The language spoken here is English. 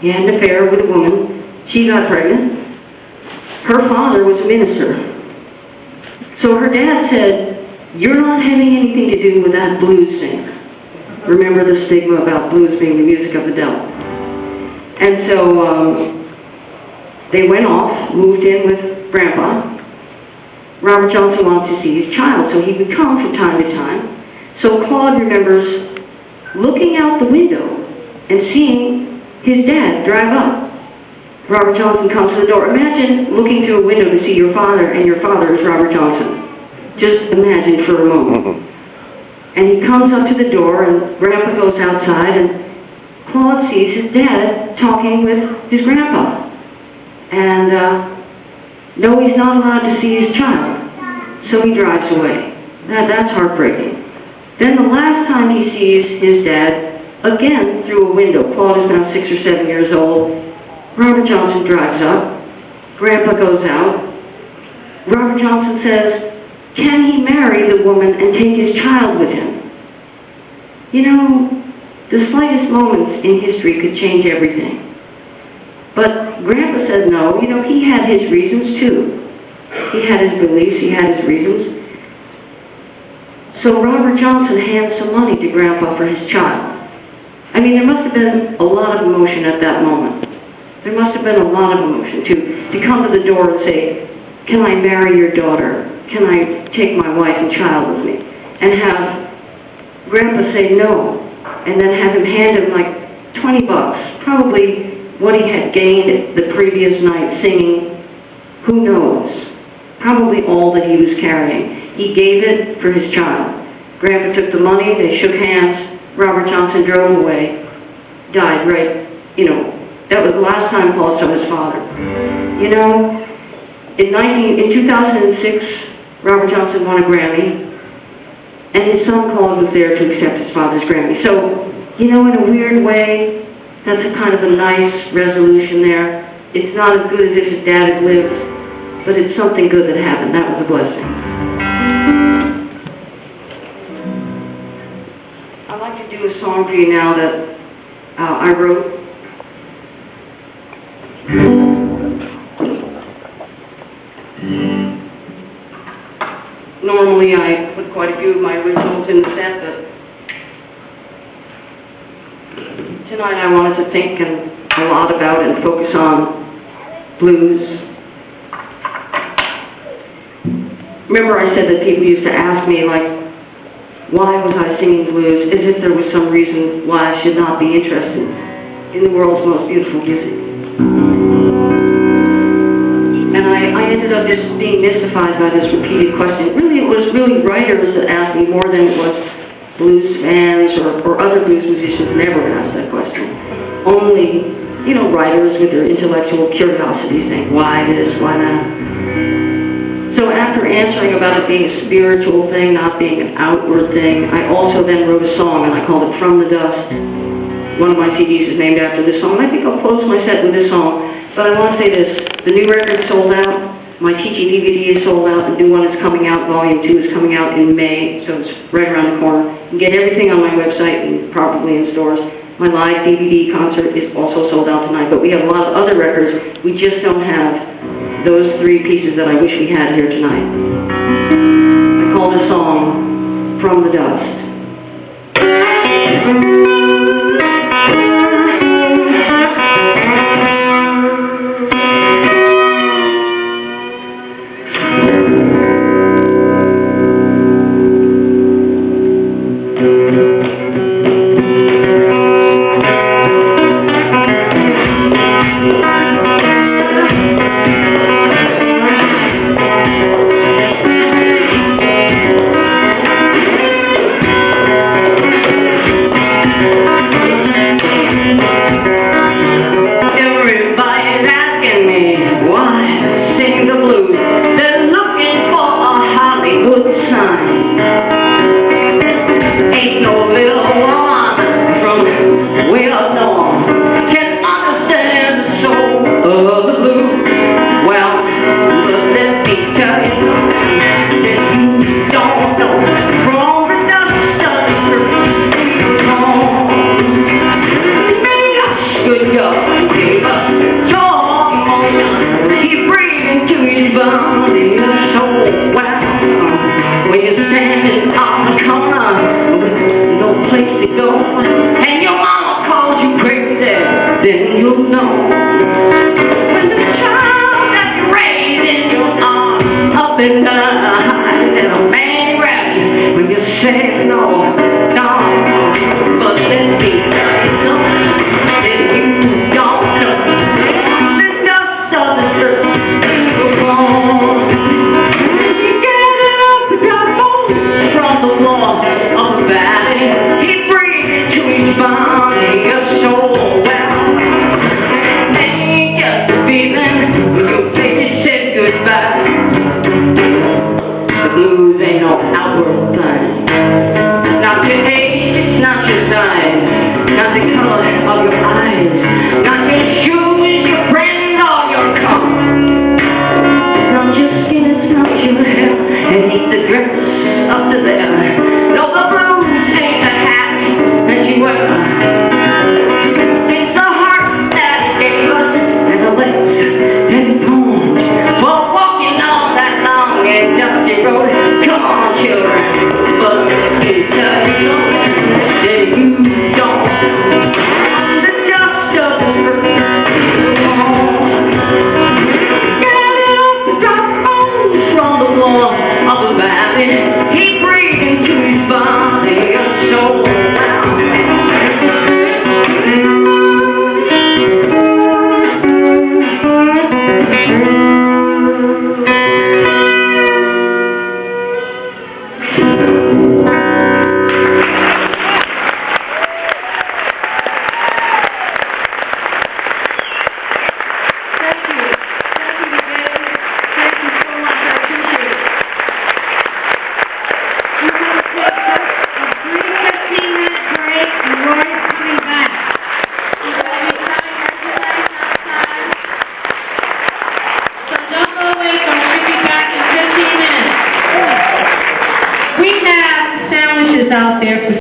He had an affair with a woman. She got pregnant. Her father was a minister. So her dad said, "You're not having anything to do with that blues singer." Remember the stigma about blues being the music of the devil. And so they went off, moved in with Grandpa. Robert Johnson wanted to see his child, so he would come from time to time. So Claude remembers looking out the window and seeing his dad drive up. Robert Johnson comes to the door. Imagine looking through a window to see your father, and your father is Robert Johnson. Just imagine for a moment. And he comes up to the door, and Grandpa goes outside, and Claude sees his dad talking with his grandpa. And no, he's not allowed to see his child, so he drives away. That's heartbreaking. Then the last time he sees his dad, again through a window, Claude is now 6 or 7 years old, Robert Johnson drives up, Grandpa goes out, Robert Johnson says, "Can he marry the woman and take his child with him?" You know, the slightest moments in history could change everything. But Grandpa said no. You know, he had his reasons too. He had his beliefs, he had his reasons. So Robert Johnson hands some money to Grandpa for his child. I mean, there must have been a lot of emotion at that moment. There must have been a lot of emotion to come to the door and say, "Can I marry your daughter? Can I take my wife and child with me?" And have Grandpa say no, and then have him hand him like $20, probably what he had gained the previous night singing, who knows, probably all that he was carrying. He gave it for his child. Grandpa took the money, they shook hands, Robert Johnson drove away, died right, you know, that was the last time Paul saw his father. You know, in 2006, Robert Johnson won a Grammy, and his son Claude was there to accept his father's Grammy. So, you know, in a weird way, that's a kind of a nice resolution there. It's not as good as if his dad had lived, but it's something good that happened. That was a blessing. I'd like to do a song for you now that I wrote. Normally I put quite a few of my originals in the set, but tonight I wanted to think a lot about and focus on blues. Remember I said that people used to ask me, like, why was I singing blues, as if there was some reason why I should not be interested in the world's most beautiful music. And I ended up just being mystified by this repeated question. Really, it was really writers that asked me more than it was blues fans or other blues musicians never asked that question. Only, you know, writers with their intellectual curiosity saying, why this, why that? So after answering about it being a spiritual thing, not being an outward thing, I also then wrote a song, and I called it From the Dust. One of my CDs is named after this song. I think I'll close my set with this song. But I want to say this, the new record sold out, my teaching DVD is sold out, the new one is coming out, Volume 2 is coming out in May, so it's right around the corner. You can get everything on my website and probably in stores. My live DVD concert is also sold out tonight, but we have a lot of other records. We just don't have those 3 pieces that I wish we had here tonight. I call the song From the Dust. on the wall of the valley. He breathed into his body a soul well. Ain't just a feeling when your baby said goodbye. The blues ain't no outward thing. Not your age, it's not your size, not the color of your eyes, not your shoes, your friends, or your car. Not your skin, it's not your hair, and neath the dress up to there. No, the blues ain't the hat that you wear. It's the heart that it gave us, and the legs that it formed for walking on that long and dusty road. Come on, children, but it's that you don't. The dust doesn't hurt. Get it off the drop bones from the wall of the valley. He breathed into his body a soul round. Out there for